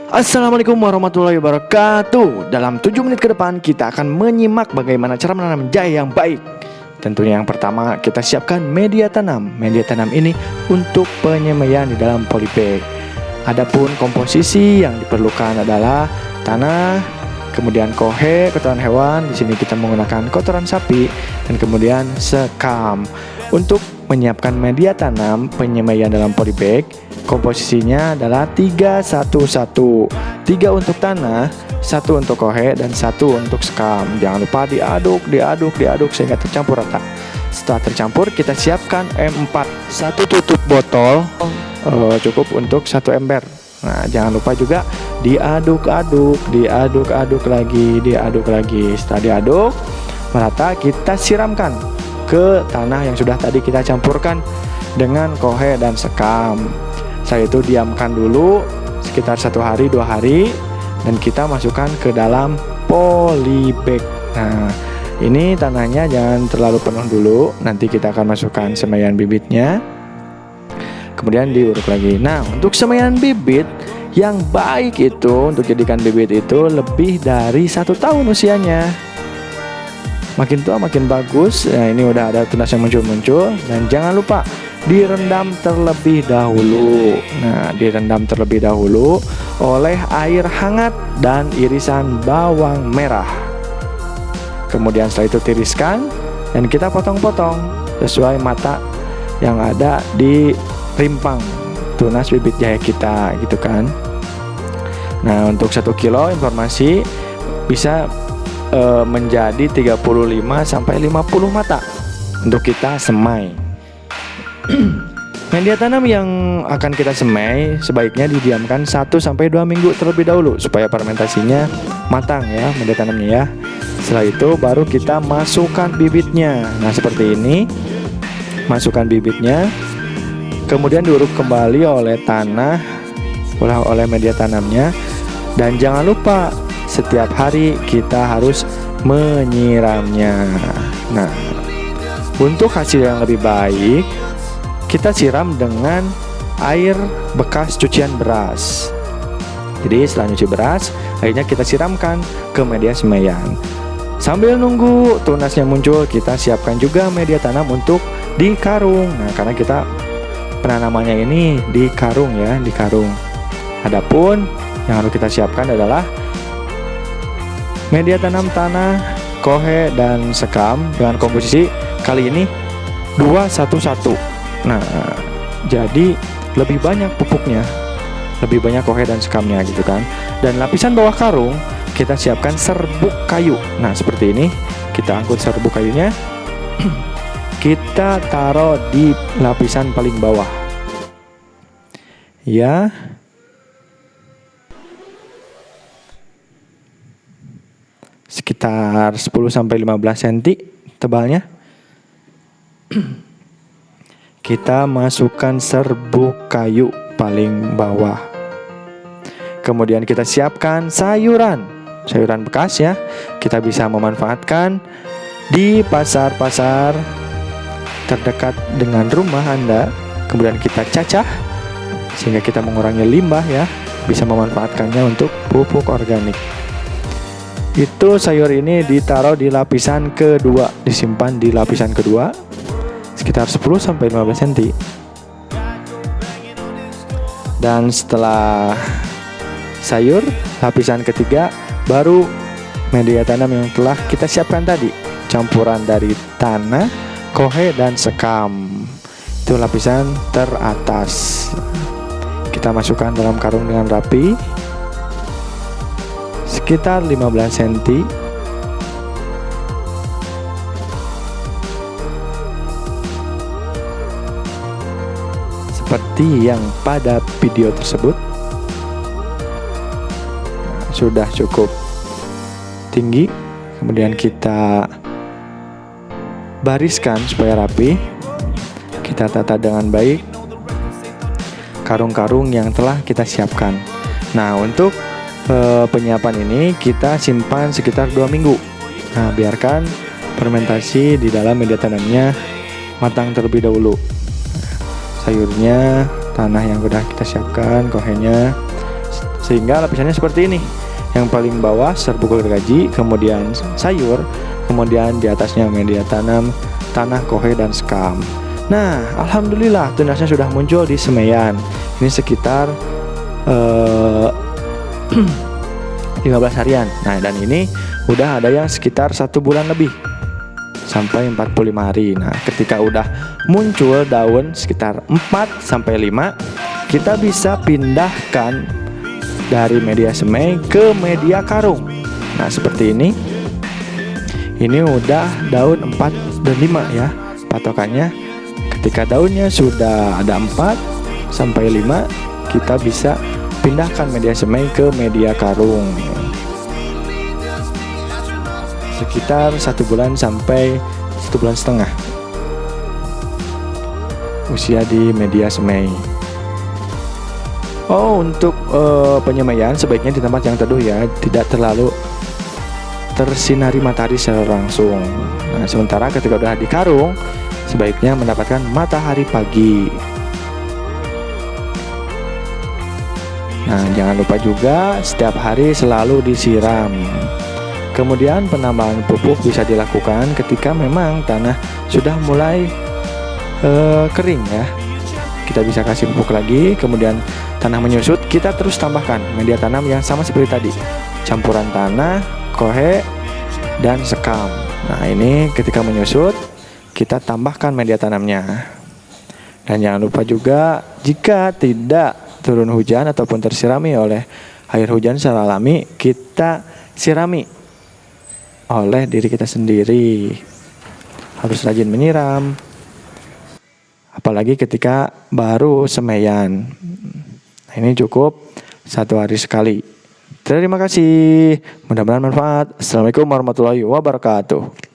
Assalamualaikum warahmatullahi wabarakatuh. Dalam 7 menit ke depan kita akan menyimak bagaimana cara menanam jahe yang baik. Tentunya yang pertama kita siapkan media tanam. Media tanam ini untuk penyemaian di dalam polybag. Adapun komposisi yang diperlukan adalah tanah, kemudian kohe, kotoran hewan. Di sini kita menggunakan kotoran sapi dan kemudian sekam. Untuk menyiapkan media tanam penyemaian dalam polybag, komposisinya adalah 3-1-1. 3 untuk tanah, 1 untuk kohe, dan 1 untuk sekam. Jangan lupa diaduk sehingga tercampur rata. Setelah tercampur, kita siapkan M4, 1 tutup botol, cukup untuk 1 ember. Nah, jangan lupa juga diaduk lagi. Setelah diaduk merata, kita siramkan ke tanah yang sudah tadi kita campurkan dengan kohe dan sekam. Setelah itu diamkan dulu sekitar 1 hari 2 hari dan kita masukkan ke dalam polybag. Nah, ini tanahnya jangan terlalu penuh dulu. Nanti kita akan masukkan semaian bibitnya, kemudian diuruk lagi. Nah, untuk semaian bibit yang baik itu, untuk jadikan bibit itu lebih dari 1 tahun usianya. Makin tua makin bagus. Nah, ini udah ada tunas yang muncul dan jangan lupa direndam terlebih dahulu. Nah, direndam terlebih dahulu oleh air hangat dan irisan bawang merah. Kemudian setelah itu tiriskan dan kita potong-potong sesuai mata yang ada di rimpang tunas bibit jahe kita, gitu kan. Nah, untuk 1 kilo informasi bisa menjadi 35-50 mata untuk kita semai. Media tanam yang akan kita semai sebaiknya didiamkan 1-2 minggu terlebih dahulu supaya fermentasinya matang ya, media tanamnya ya. Setelah itu baru kita masukkan bibitnya. Nah, seperti ini. Masukkan bibitnya, kemudian diuruk kembali oleh tanah, oleh media tanamnya. Dan jangan lupa setiap hari kita harus menyiramnya. Nah, untuk hasil yang lebih baik, kita siram dengan air bekas cucian beras. Jadi setelah nyuci beras, akhirnya kita siramkan ke media semaian. Sambil nunggu tunasnya muncul, kita siapkan juga media tanam untuk di karung. Nah, karena kita penanamannya ini di karung ya, di karung. Adapun yang harus kita siapkan adalah media tanam tanah, kohe, dan sekam dengan komposisi kali ini 2-1-1. Nah, jadi lebih banyak pupuknya, lebih banyak kohe dan sekamnya gitu kan. Dan lapisan bawah karung kita siapkan serbuk kayu. Nah, seperti ini kita angkut serbuk kayunya. Kita taruh di lapisan paling bawah ya. Sekitar 10-15 cm tebalnya. Kita masukkan serbuk kayu paling bawah. Kemudian kita siapkan sayuran bekas ya. Kita bisa memanfaatkan di pasar-pasar terdekat dengan rumah Anda. Kemudian kita cacah sehingga kita mengurangi limbah ya. Bisa memanfaatkannya untuk pupuk organik. Itu sayur ini ditaruh di lapisan kedua, disimpan di lapisan kedua sekitar 10-15 cm. Dan setelah sayur lapisan ketiga, baru media tanam yang telah kita siapkan tadi, campuran dari tanah, kohe, dan sekam. Itu lapisan teratas. Kita masukkan dalam karung dengan rapi sekitar 15 cm. Seperti yang pada video tersebut. Nah, sudah cukup tinggi. Kemudian kita bariskan supaya rapi. Kita tata dengan baik karung-karung yang telah kita siapkan. Nah, untuk penyiapan ini kita simpan sekitar 2 minggu. Nah, biarkan fermentasi di dalam media tanamnya matang terlebih dahulu. Sayurnya, tanah yang sudah kita siapkan, kohenya, sehingga lapisannya seperti ini. Yang paling bawah serbuk gergaji, kemudian sayur, kemudian di atasnya media tanam, tanah, kohe, dan sekam. Nah, alhamdulillah tunasnya sudah muncul di semaian. Ini sekitar 15 harian. Nah, dan ini udah ada yang sekitar 1 bulan lebih sampai 45 hari. Nah, ketika udah muncul daun sekitar 4 sampai 5, kita bisa pindahkan dari media semai ke media karung. Nah, seperti ini. Ini udah daun 4 dan 5 ya patokannya. Ketika daunnya sudah ada 4 sampai 5, kita bisa pindahkan media semai ke media karung. Sekitar 1 bulan sampai 1,5 bulan usia di media semai. Oh, untuk penyemaian sebaiknya di tempat yang teduh ya, tidak terlalu tersinari matahari secara langsung. Nah, sementara ketika udah di karung, sebaiknya mendapatkan matahari pagi. Nah, jangan lupa juga setiap hari selalu disiram. Kemudian penambahan pupuk bisa dilakukan ketika memang tanah sudah mulai kering ya. Kita bisa kasih pupuk lagi, kemudian tanah menyusut, kita terus tambahkan media tanam yang sama seperti tadi. Campuran tanah, kohe, dan sekam. Nah, ini ketika menyusut, kita tambahkan media tanamnya. Dan jangan lupa juga jika tidak turun hujan ataupun tersirami oleh air hujan secara alami, kita sirami oleh diri kita sendiri. Harus rajin menyiram, apalagi ketika baru semaian. Nah, ini cukup 1 hari sekali. Terima kasih, mudah-mudahan manfaat. Assalamualaikum warahmatullahi wabarakatuh.